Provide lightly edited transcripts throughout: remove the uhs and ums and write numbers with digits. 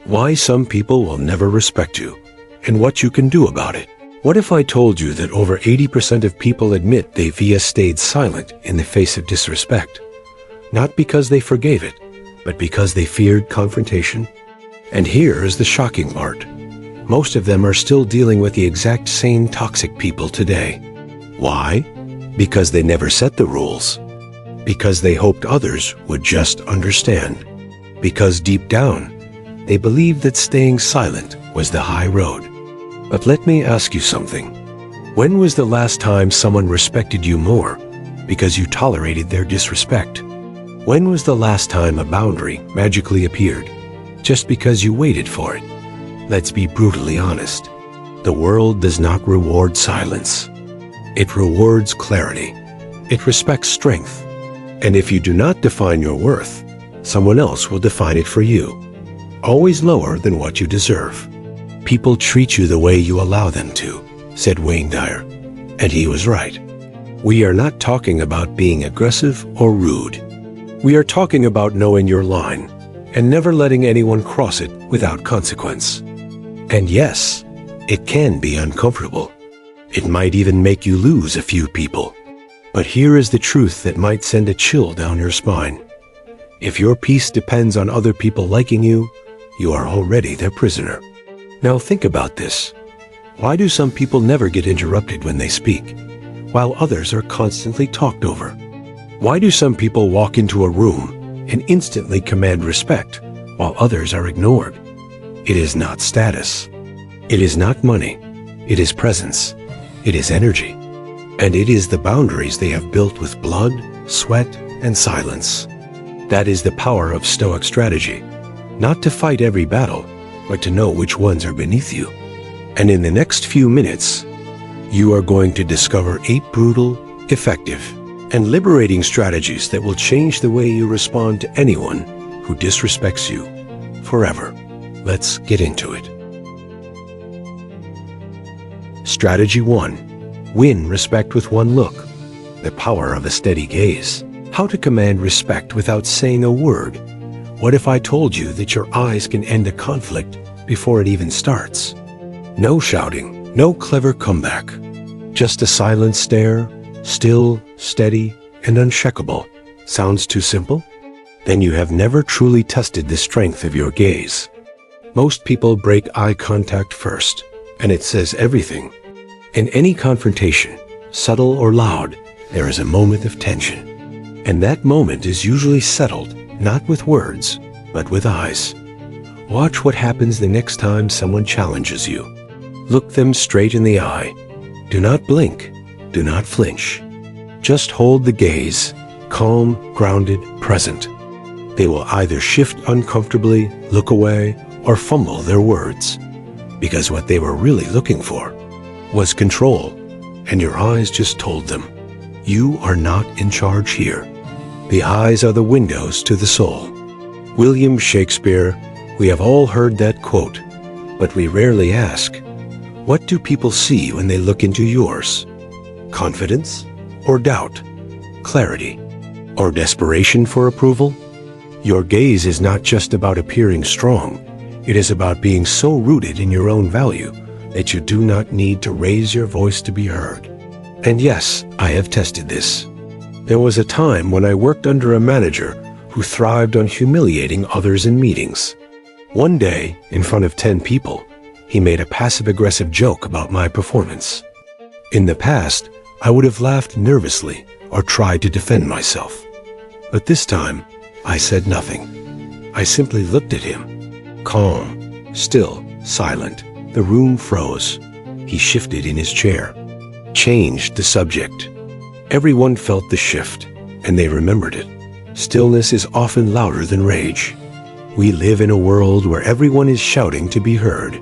Why some people will never respect you, and what you can do about it. What if I told you that over 80% of people admit they've stayed silent in the face of disrespect? Not because they forgave it, but because they feared confrontation? And here is the shocking part. Most of them are still dealing with the exact same toxic people today. Why? Because they never set the rules. Because they hoped others would just understand. Because deep down, they believed that staying silent was the high road. But let me ask you something. When was the last time someone respected you more because you tolerated their disrespect? When was the last time a boundary magically appeared just because you waited for it? Let's be brutally honest. The world does not reward silence. It rewards clarity. It respects strength. And if you do not define your worth, someone else will define it for you. Always lower than what you deserve. People treat you the way you allow them to, said Wayne Dyer. And he was right. We are not talking about being aggressive or rude. We are talking about knowing your line and never letting anyone cross it without consequence. And yes, it can be uncomfortable. It might even make you lose a few people. But here is the truth that might send a chill down your spine. If your peace depends on other people liking you, you are already their prisoner. Now think about this. Why do some people never get interrupted when they speak, while others are constantly talked over? Why do some people walk into a room and instantly command respect, while others are ignored? It is not status. It is not money. It is presence. It is energy. And it is the boundaries they have built with blood, sweat, and silence. That is the power of Stoic strategy. Not to fight every battle, but to know which ones are beneath you. And in the next few minutes, you are going to discover 8 brutal, effective, and liberating strategies that will change the way you respond to anyone who disrespects you forever. Let's get into it. Strategy 1. Win respect with one look. The power of a steady gaze. How to command respect without saying a word. What if I told you that your eyes can end a conflict before it even starts? No shouting, no clever comeback. Just a silent stare, still, steady, and unshakable. Sounds too simple? Then you have never truly tested the strength of your gaze. Most people break eye contact first, and it says everything. In any confrontation, subtle or loud, there is a moment of tension. And that moment is usually settled, not with words, but with eyes. Watch what happens the next time someone challenges you. Look them straight in the eye. Do not blink. Do not flinch. Just hold the gaze, calm, grounded, present. They will either shift uncomfortably, look away, or fumble their words. Because what they were really looking for was control, and your eyes just told them, you are not in charge here. The eyes are the windows to the soul. William Shakespeare, we have all heard that quote, but we rarely ask, what do people see when they look into yours? Confidence or doubt? Clarity or desperation for approval? Your gaze is not just about appearing strong. It is about being so rooted in your own value that you do not need to raise your voice to be heard. And yes, I have tested this. There was a time when I worked under a manager who thrived on humiliating others in meetings. One day, in front of 10 people, he made a passive-aggressive joke about my performance. In the past, I would have laughed nervously or tried to defend myself. But this time, I said nothing. I simply looked at him. Calm, still, silent. The room froze. He shifted in his chair. Changed the subject. Everyone felt the shift, and they remembered it. Stillness is often louder than rage. We live in a world where everyone is shouting to be heard.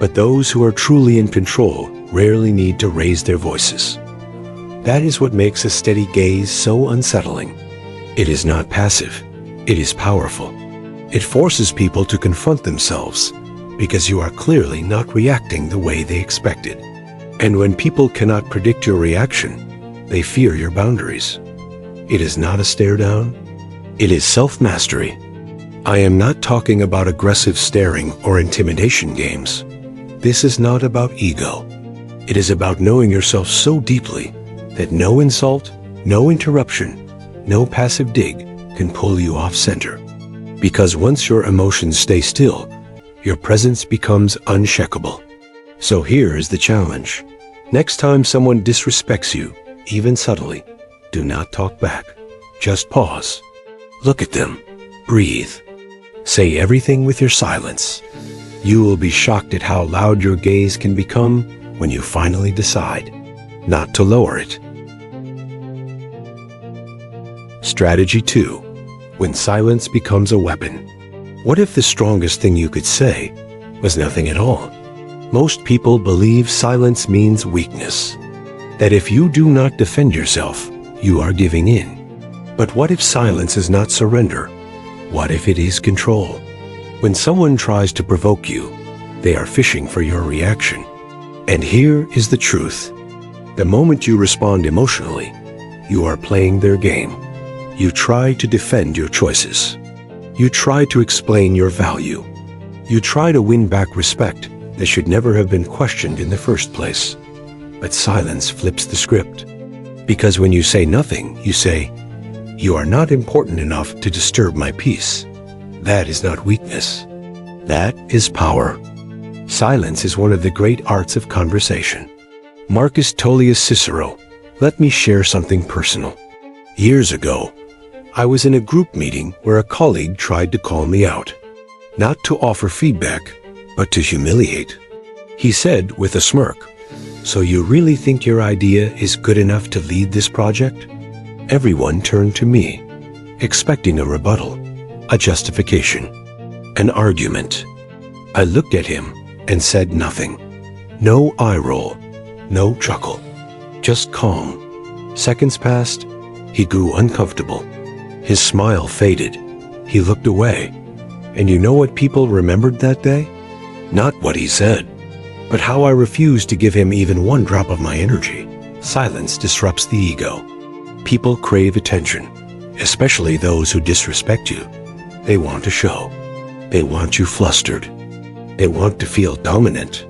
But those who are truly in control rarely need to raise their voices. That is what makes a steady gaze so unsettling. It is not passive. It is powerful. It forces people to confront themselves because you are clearly not reacting the way they expected. And when people cannot predict your reaction, they fear your boundaries. It is not a stare down. It is self-mastery. I am not talking about aggressive staring or intimidation games. This is not about ego. It is about knowing yourself so deeply that no insult, no interruption, no passive dig can pull you off center. Because once your emotions stay still, your presence becomes unshakable. So here is the challenge. Next time someone disrespects you, even subtly, do not talk back. Just pause. Look at them. Breathe. Say everything with your silence. You will be shocked at how loud your gaze can become when you finally decide not to lower it. Strategy 2. When silence becomes a weapon. What if the strongest thing you could say was nothing at all? Most people believe silence means weakness, that if you do not defend yourself, you are giving in. But what if silence is not surrender? What if it is control? When someone tries to provoke you, they are fishing for your reaction. And here is the truth. The moment you respond emotionally, you are playing their game. You try to defend your choices. You try to explain your value. You try to win back respect that should never have been questioned in the first place. But silence flips the script. Because when you say nothing, you say, "You are not important enough to disturb my peace." That is not weakness. That is power. Silence is one of the great arts of conversation. Marcus Tullius Cicero, let me share something personal. Years ago, I was in a group meeting where a colleague tried to call me out. Not to offer feedback, but to humiliate. He said with a smirk, "So you really think your idea is good enough to lead this project?" Everyone turned to me, expecting a rebuttal, a justification, an argument. I looked at him and said nothing. No eye roll, no chuckle, just calm. Seconds passed. He grew uncomfortable. His smile faded. He looked away. And you know what people remembered that day? Not what he said, but how I refused to give him even one drop of my energy. Silence disrupts the ego. People crave attention, especially those who disrespect you. They want to show. They want you flustered. They want to feel dominant.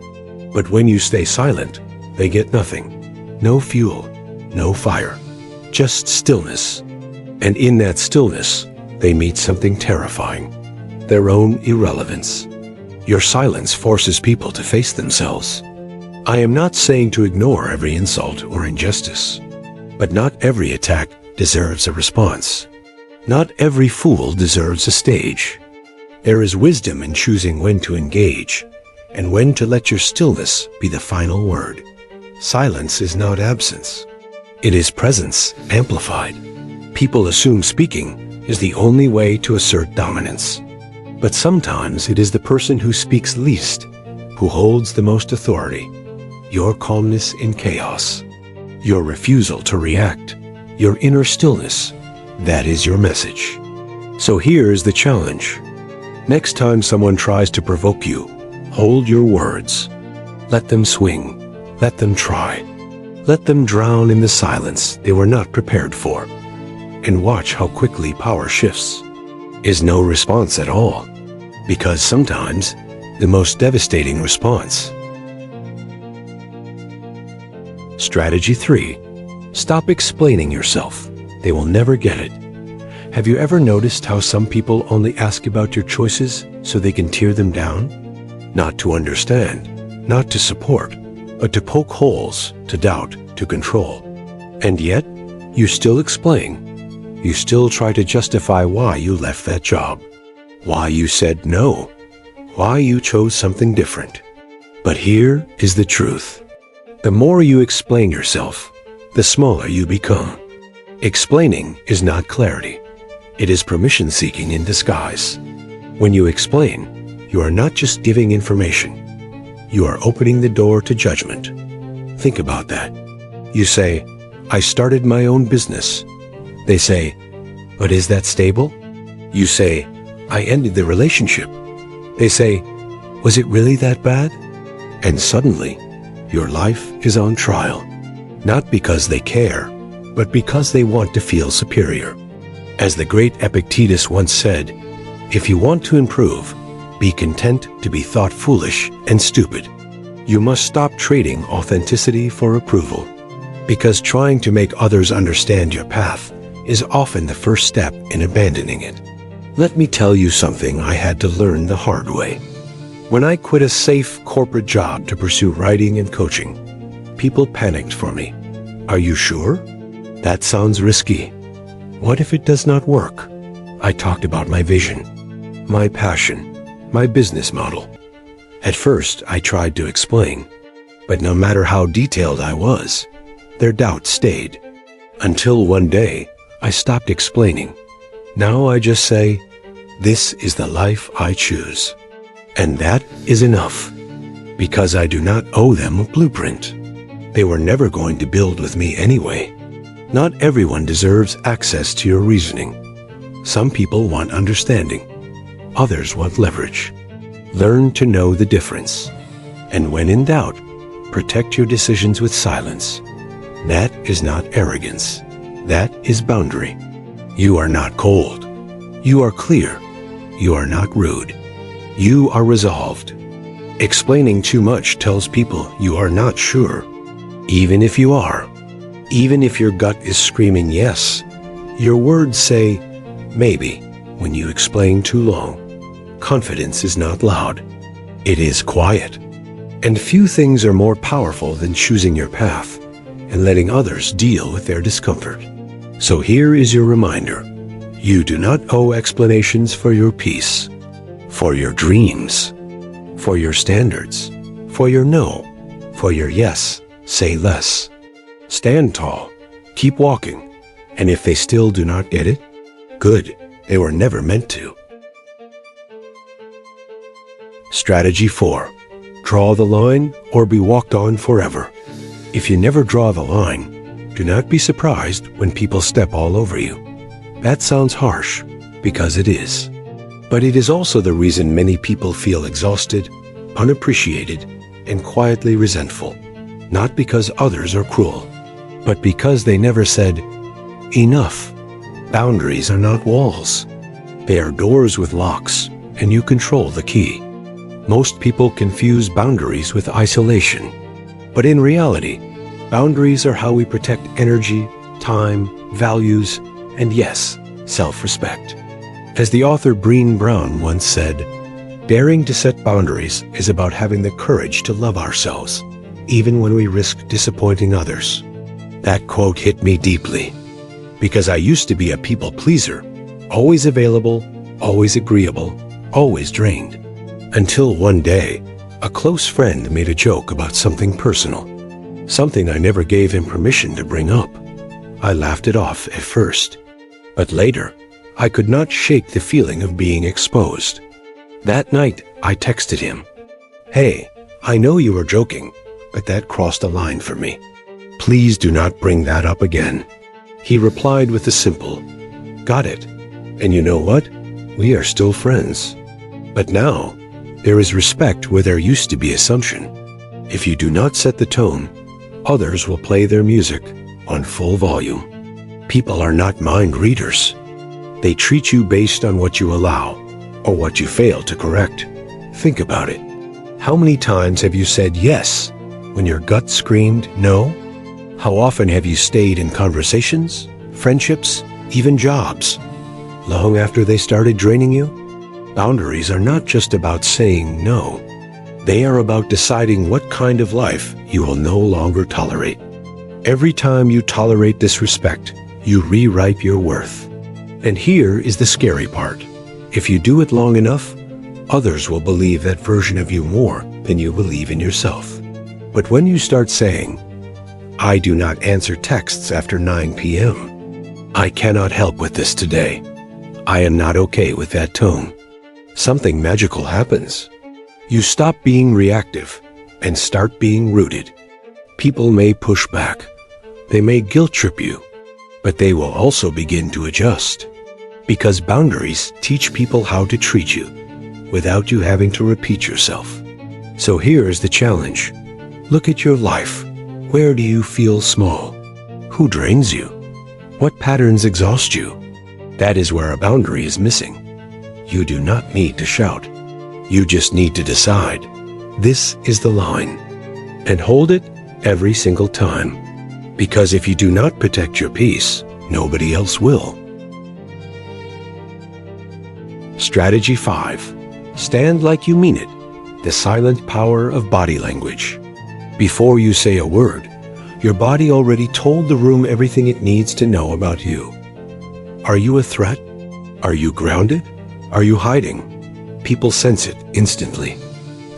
But when you stay silent, they get nothing. No fuel, no fire, just stillness. And in that stillness, they meet something terrifying, their own irrelevance. Your silence forces people to face themselves. I am not saying to ignore every insult or injustice, but not every attack deserves a response. Not every fool deserves a stage. There is wisdom in choosing when to engage and when to let your stillness be the final word. Silence is not absence. It is presence amplified. People assume speaking is the only way to assert dominance. But sometimes it is the person who speaks least who holds the most authority. Your calmness in chaos, your refusal to react, your inner stillness, that is your message. So here's the challenge. Next time someone tries to provoke you, hold your words. Let them swing. Let them try. Let them drown in the silence they were not prepared for. And watch how quickly power shifts. Is no response at all. Because sometimes the most devastating response. Strategy 3. Stop explaining yourself. They will never get it. Have you ever noticed how some people only ask about your choices so they can tear them down? Not to understand, not to support, but to poke holes, to doubt, to control. And yet, you still explain. You still try to justify why you left that job, why you said no, why you chose something different. But here is the truth. The more you explain yourself, the smaller you become. Explaining is not clarity. It is permission-seeking in disguise. When you explain, you are not just giving information. You are opening the door to judgment. Think about that. You say, "I started my own business." They say, "But is that stable?" You say, "I ended the relationship." They say, "Was it really that bad?" And suddenly, your life is on trial. Not because they care, but because they want to feel superior. As the great Epictetus once said, If you want to improve, be content to be thought foolish and stupid. You must stop trading authenticity for approval, because trying to make others understand your path is often the first step in abandoning it. Let me tell you something I had to learn the hard way. When I quit a safe corporate job to pursue writing and coaching, people panicked for me. Are you sure? That sounds risky. What if it does not work? I talked about my vision, my passion, my business model. At first, I tried to explain, but no matter how detailed I was, their doubts stayed. Until one day, I stopped explaining. Now I just say, this is the life I choose. And that is enough, because I do not owe them a blueprint. They were never going to build with me anyway. Not everyone deserves access to your reasoning. Some people want understanding. Others want leverage. Learn to know the difference. And when in doubt, protect your decisions with silence. That is not arrogance. That is boundary. You are not cold. You are clear. You are not rude. You are resolved. Explaining too much tells people you are not sure. Even if you are, even if your gut is screaming yes, your words say maybe when you explain too long. Confidence is not loud. It is quiet. And few things are more powerful than choosing your path and letting others deal with their discomfort. So here is your reminder. You do not owe explanations for your peace, for your dreams, for your standards, for your no, for your yes. Say less. Stand tall. Keep walking. And if they still do not get it, good. They were never meant to. Strategy 4. Draw the line or be walked on forever. If you never draw the line, do not be surprised when people step all over you. That sounds harsh, because it is. But it is also the reason many people feel exhausted, unappreciated, and quietly resentful. Not because others are cruel, but because they never said, enough. Boundaries are not walls. They are doors with locks, and you control the key. Most people confuse boundaries with isolation. But in reality, boundaries are how we protect energy, time, values, and yes, self-respect. As the author Brené Brown once said, daring to set boundaries is about having the courage to love ourselves, even when we risk disappointing others. That quote hit me deeply, because I used to be a people pleaser, always available, always agreeable, always drained. Until one day, a close friend made a joke about something personal, something I never gave him permission to bring up. I laughed it off at first, but later, I could not shake the feeling of being exposed. That night, I texted him, "Hey, I know you were joking, but that crossed a line for me. Please do not bring that up again." He replied with a simple, "Got it. And you know what? We are still friends." But now, there is respect where there used to be assumption. If you do not set the tone, others will play their music on full volume. People are not mind readers. They treat you based on what you allow or what you fail to correct. Think about it. How many times have you said yes when your gut screamed no? How often have you stayed in conversations, friendships, even jobs, long after they started draining you? Boundaries are not just about saying no. They are about deciding what kind of life you will no longer tolerate. Every time you tolerate disrespect, you rewrite your worth. And here is the scary part. If you do it long enough, others will believe that version of you more than you believe in yourself. But when you start saying, "I do not answer texts after 9 p.m. I cannot help with this today. I am not okay with that tone," something magical happens. You stop being reactive and start being rooted. People may push back. They may guilt trip you, but they will also begin to adjust. Because boundaries teach people how to treat you without you having to repeat yourself. So here is the challenge. Look at your life. Where do you feel small? Who drains you? What patterns exhaust you? That is where a boundary is missing. You do not need to shout. You just need to decide. This is the line. And hold it every single time. Because if you do not protect your peace, nobody else will. Strategy 5. Stand like you mean it. The silent power of body language. Before you say a word, your body already told the room everything it needs to know about you. Are you a threat? Are you grounded? Are you hiding? People sense it instantly.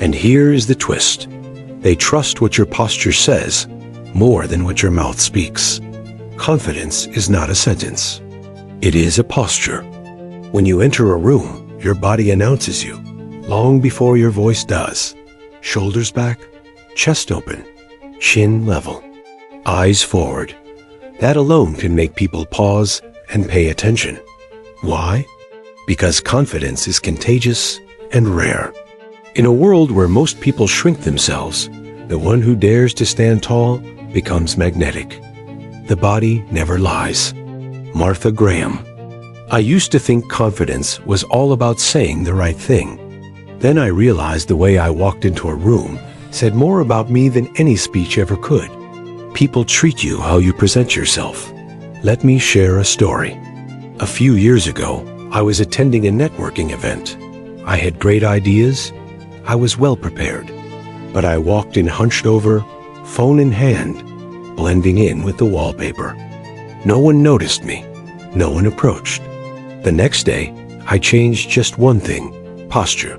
And here is the twist. They trust what your posture says more than what your mouth speaks. Confidence is not a sentence. It is a posture. When you enter a room, your body announces you, long before your voice does. Shoulders back, chest open, chin level, eyes forward. That alone can make people pause and pay attention. Why? Because confidence is contagious and rare. In a world where most people shrink themselves, the one who dares to stand tall becomes magnetic. The body never lies. Martha Graham. I used to think confidence was all about saying the right thing. Then I realized the way I walked into a room said more about me than any speech ever could. People treat you how you present yourself. Let me share a story. A few years ago, I was attending a networking event. I had great ideas. I was well prepared. But I walked in hunched over, phone in hand, blending in with the wallpaper. No one noticed me. No one approached. The next day, I changed just one thing: posture.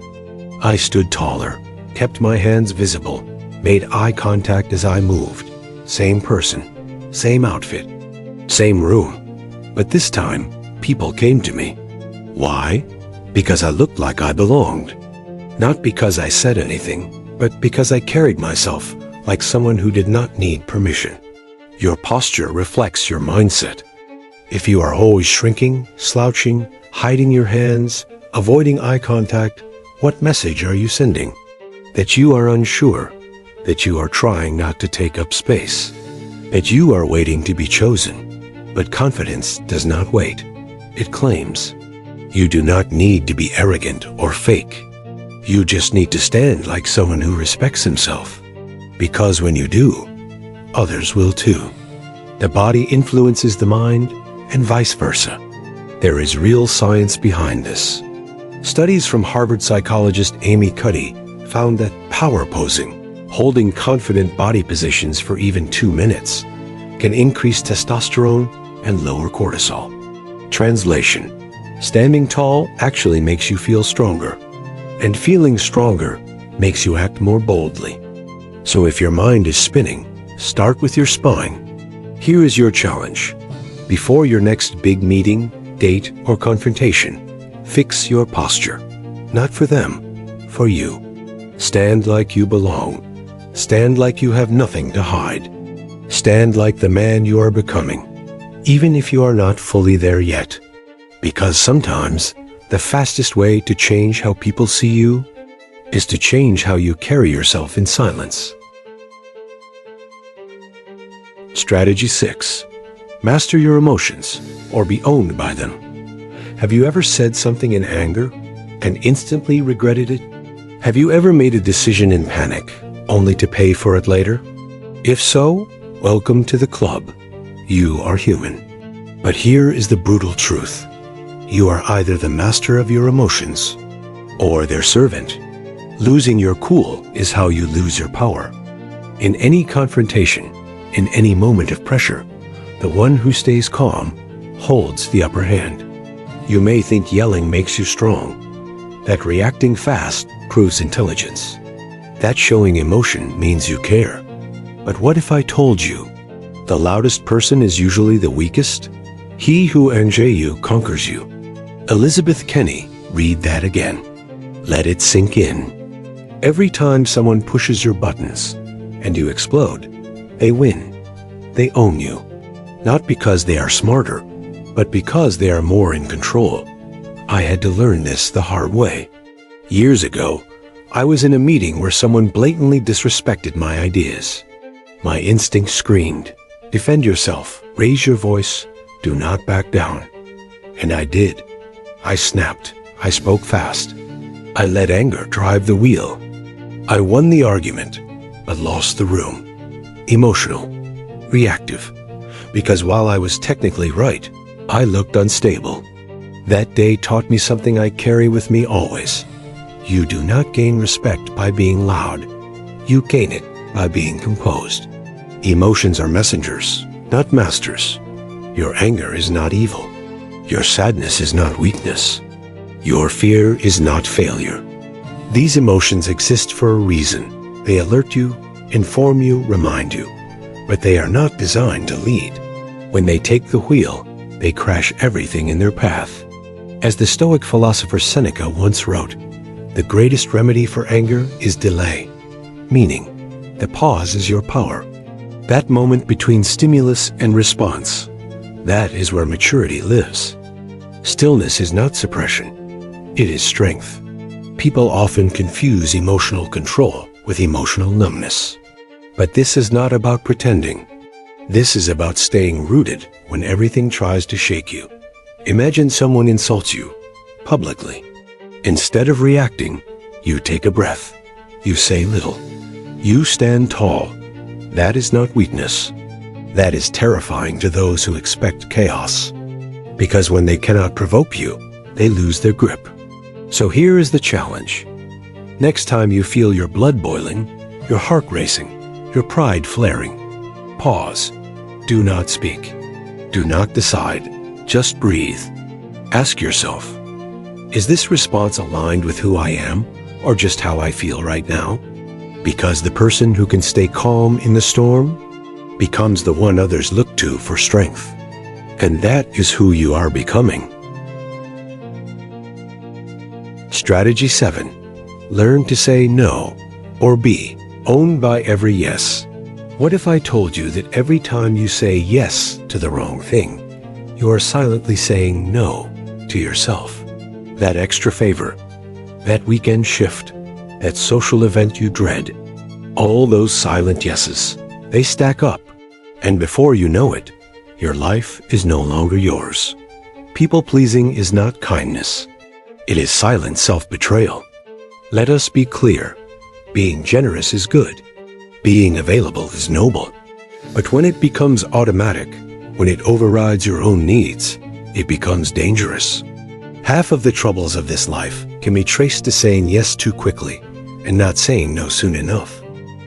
I stood taller, kept my hands visible, made eye contact as I moved. Same person, same outfit, same room. But this time, people came to me. Why? Because I looked like I belonged. Not because I said anything, but because I carried myself like someone who did not need permission. Your posture reflects your mindset. If you are always shrinking, slouching, hiding your hands, avoiding eye contact, what message are you sending? That you are unsure, that you are trying not to take up space, that you are waiting to be chosen. But confidence does not wait. It claims. You do not need to be arrogant or fake. You just need to stand like someone who respects himself. Because when you do, others will too. The body influences the mind, and vice versa. There is real science behind this. Studies from Harvard psychologist Amy Cuddy found that power posing, holding confident body positions for even 2 minutes, can increase testosterone and lower cortisol. Translation: standing tall actually makes you feel stronger, and feeling stronger makes you act more boldly. So if your mind is spinning, start with your spine. Here is your challenge. Before your next big meeting, date, or confrontation, fix your posture. Not for them, for you. Stand like you belong. Stand like you have nothing to hide. Stand like the man you are becoming, even if you are not fully there yet. Because sometimes, the fastest way to change how people see you is to change how you carry yourself in silence. Strategy 6. Master your emotions, or be owned by them. Have you ever said something in anger and instantly regretted it? Have you ever made a decision in panic, only to pay for it later? If so, welcome to the club. You are human. But here is the brutal truth. You are either the master of your emotions or their servant. Losing your cool is how you lose your power. In any confrontation, in any moment of pressure, the one who stays calm holds the upper hand. You may think yelling makes you strong, that reacting fast proves intelligence, that showing emotion means you care. But what if I told you the loudest person is usually the weakest? He who enjays you conquers you. Elizabeth Kenny, read that again. Let it sink in. Every time someone pushes your buttons and you explode, they win. They own you. Not because they are smarter, but because they are more in control. I had to learn this the hard way. Years ago, I was in a meeting where someone blatantly disrespected my ideas. My instinct screamed, defend yourself, raise your voice, do not back down. And I did. I snapped. I spoke fast. I let anger drive the wheel. I won the argument, but lost the room. Emotional, reactive, because while I was technically right, I looked unstable. That day taught me something I carry with me always. You do not gain respect by being loud. You gain it by being composed. Emotions are messengers, not masters. Your anger is not evil. Your sadness is not weakness. Your fear is not failure. These emotions exist for a reason. They alert you, inform you, remind you. But they are not designed to lead. When they take the wheel, they crash everything in their path. As the Stoic philosopher Seneca once wrote, the greatest remedy for anger is delay, meaning the pause is your power. That moment between stimulus and response, that is where maturity lives. Stillness is not suppression, it is strength. People often confuse emotional control with emotional numbness. But this is not about pretending. This is about staying rooted when everything tries to shake you. Imagine someone insults you, publicly. Instead of reacting, you take a breath. You say little. You stand tall. That is not weakness. That is terrifying to those who expect chaos. Because when they cannot provoke you, they lose their grip. So here is the challenge. Next time you feel your blood boiling, your heart racing, your pride flaring, pause. Do not speak. Do not decide. Just breathe. Ask yourself, is this response aligned with who I am or just how I feel right now? Because the person who can stay calm in the storm becomes the one others look to for strength. And that is who you are becoming. Strategy 7. Learn to say no or be owned by every yes. What if I told you that every time you say yes to the wrong thing, you are silently saying no to yourself? That extra favor, that weekend shift, that social event you dread, all those silent yeses, they stack up. And before you know it, your life is no longer yours. People-pleasing is not kindness. It is silent self-betrayal. Let us be clear. Being generous is good. Being available is noble. But when it becomes automatic, when it overrides your own needs, it becomes dangerous. Half of the troubles of this life can be traced to saying yes too quickly and not saying no soon enough.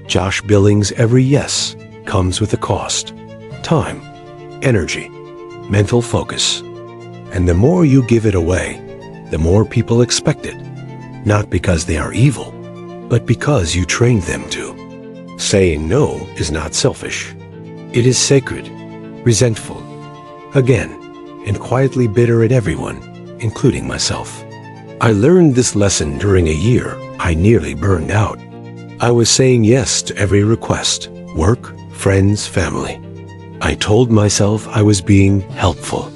Josh Billings' every yes comes with a cost. Time, energy, mental focus. And the more you give it away, the more people expect it. Not because they are evil, but because you trained them to. Saying no is not selfish. It is sacred, resentful, again, and quietly bitter at everyone, including myself. I learned this lesson during a year I nearly burned out. I was saying yes to every request, work, friends, family. I told myself I was being helpful.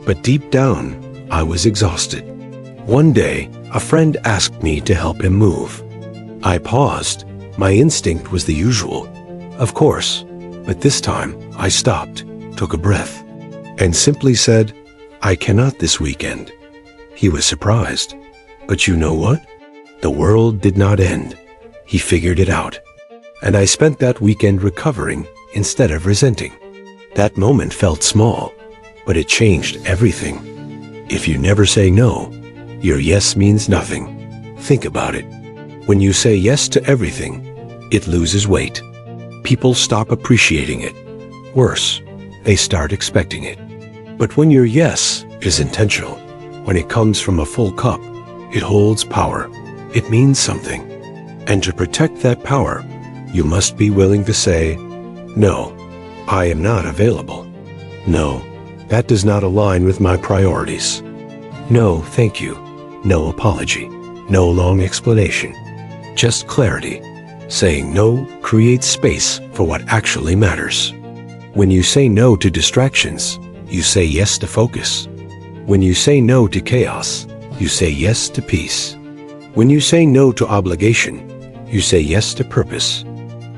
But deep down, I was exhausted. One day, a friend asked me to help him move. I paused. My instinct was the usual. Of course, but this time I stopped, took a breath, and simply said, I cannot this weekend. He was surprised. But you know what? The world did not end. He figured it out. And I spent that weekend recovering instead of resenting. That moment felt small, but it changed everything. If you never say no, your yes means nothing. Think about it. When you say yes to everything, it loses weight. People stop appreciating it. Worse, they start expecting it. But when your yes is intentional, when it comes from a full cup, it holds power. It means something. And to protect that power, you must be willing to say, no, I am not available. No, that does not align with my priorities. No, thank you. No apology. No long explanation. Just clarity. Saying no creates space for what actually matters. When you say no to distractions, you say yes to focus. When you say no to chaos, you say yes to peace. When you say no to obligation, you say yes to purpose.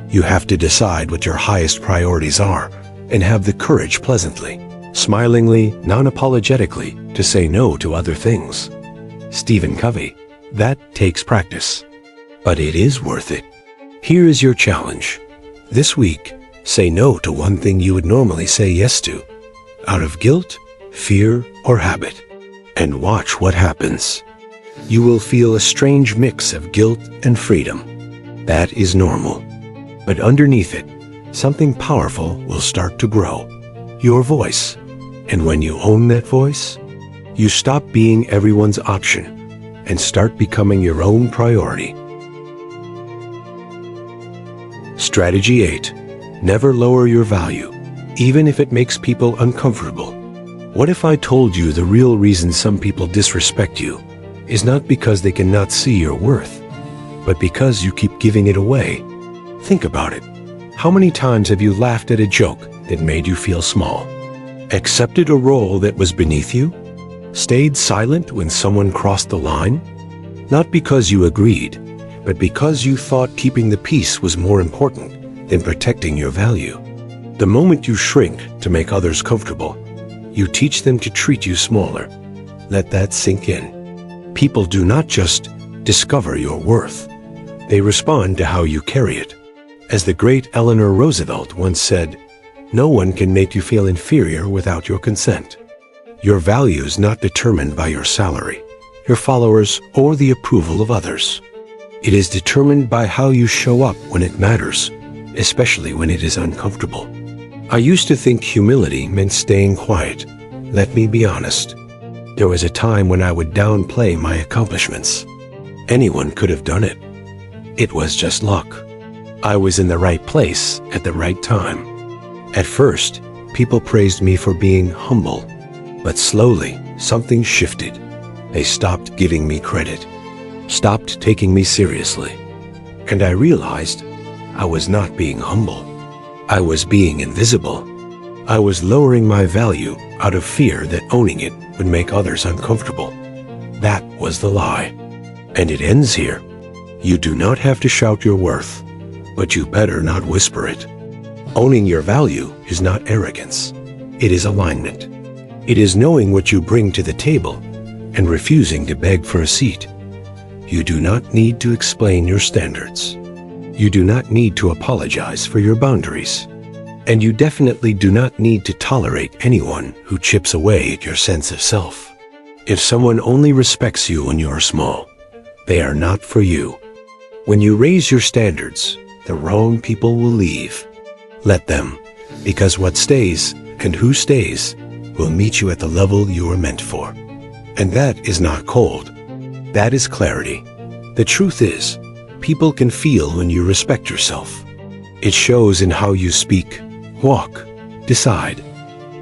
You have to decide what your highest priorities are and have the courage pleasantly, smilingly, non-apologetically to say no to other things. Stephen Covey. That takes practice. But it is worth it. Here is your challenge. This week, say no to one thing you would normally say yes to, out of guilt, fear, or habit, and watch what happens. You will feel a strange mix of guilt and freedom. That is normal. But underneath it, something powerful will start to grow. Your voice. And when you own that voice, you stop being everyone's option and start becoming your own priority. Strategy 8. Never lower your value, even if it makes people uncomfortable. What if I told you the real reason some people disrespect you is not because they cannot see your worth, but because you keep giving it away? Think about it. How many times have you laughed at a joke that made you feel small? Accepted a role that was beneath you? Stayed silent when someone crossed the line? Not because you agreed, but because you thought keeping the peace was more important than protecting your value. The moment you shrink to make others comfortable, you teach them to treat you smaller. Let that sink in. People do not just discover your worth. They respond to how you carry it. As the great Eleanor Roosevelt once said, "No one can make you feel inferior without your consent." Your value is not determined by your salary, your followers, or the approval of others. It is determined by how you show up when it matters, especially when it is uncomfortable. I used to think humility meant staying quiet. Let me be honest. There was a time when I would downplay my accomplishments. Anyone could have done it. It was just luck. I was in the right place at the right time. At first, people praised me for being humble, but slowly something shifted. They stopped giving me credit, stopped taking me seriously, and I realized I was not being humble. I was being invisible. I was lowering my value out of fear that owning it would make others uncomfortable. That was the lie. And it ends here. You do not have to shout your worth, but you better not whisper it. Owning your value is not arrogance. It is alignment. It is knowing what you bring to the table and refusing to beg for a seat. You do not need to explain your standards. You do not need to apologize for your boundaries. And you definitely do not need to tolerate anyone who chips away at your sense of self. If someone only respects you when you are small, they are not for you. When you raise your standards, the wrong people will leave. Let them, because what stays and who stays will meet you at the level you are meant for. And that is not cold. That is clarity. The truth is, people can feel when you respect yourself. It shows in how you speak, walk, decide.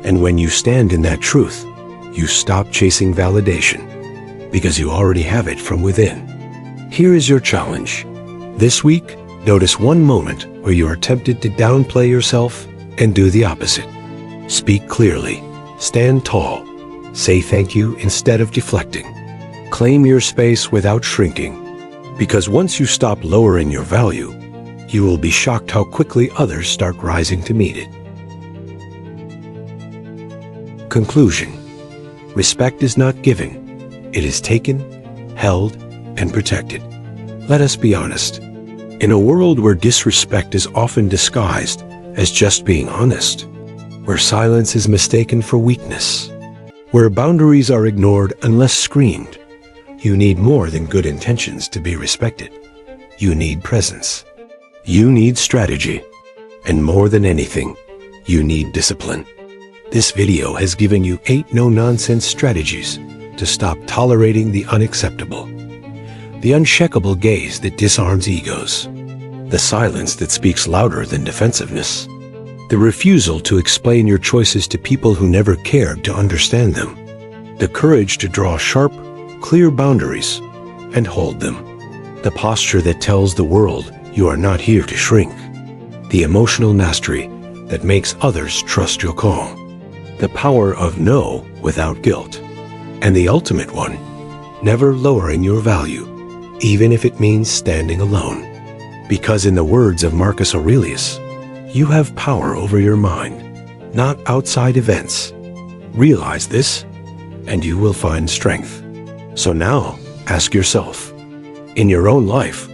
And when you stand in that truth, you stop chasing validation because you already have it from within. Here is your challenge. This week, notice one moment where you are tempted to downplay yourself and do the opposite. Speak clearly, stand tall, say thank you instead of deflecting. Claim your space without shrinking. Because once you stop lowering your value, you will be shocked how quickly others start rising to meet it. Conclusion. Respect is not given. It is taken, held, and protected. Let us be honest. In a world where disrespect is often disguised as just being honest, where silence is mistaken for weakness, where boundaries are ignored unless screamed, you need more than good intentions to be respected. You need presence. You need strategy. And more than anything, you need discipline. This video has given you 8 no-nonsense strategies to stop tolerating the unacceptable. The unshakable gaze that disarms egos. The silence that speaks louder than defensiveness. The refusal to explain your choices to people who never cared to understand them. The courage to draw sharp, clear boundaries and hold them. The posture that tells the world you are not here to shrink. The emotional mastery that makes others trust your calm. The power of no without guilt. And the ultimate one, never lowering your value, even if it means standing alone. Because in the words of Marcus Aurelius, you have power over your mind, not outside events. Realize this, and you will find strength. So now, Ask yourself, in your own life,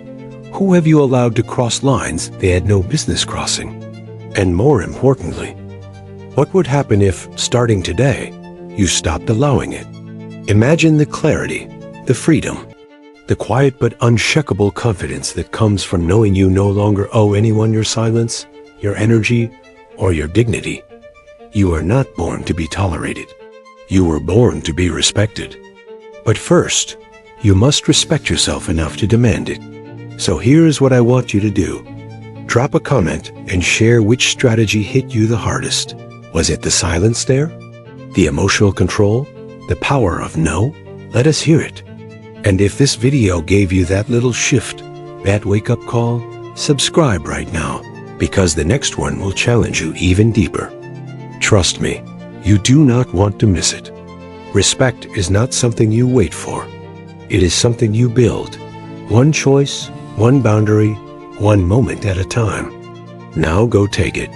who have you allowed to cross lines they had no business crossing? And more importantly, what would happen if, starting today, you stopped allowing it? Imagine the clarity, the freedom, the quiet but unshakable confidence that comes from knowing you no longer owe anyone your silence, your energy, or your dignity. You are not born to be tolerated. You were born to be respected. But first, you must respect yourself enough to demand it. So here's what I want you to do. Drop a comment and share which strategy hit you the hardest. Was it the silence there? The emotional control? The power of no? Let us hear it. And if this video gave you that little shift, that wake-up call, subscribe right now, because the next one will challenge you even deeper. Trust me, you do not want to miss it. Respect is not something you wait for. It is something you build, one choice, one boundary, one moment at a time. Now go take it.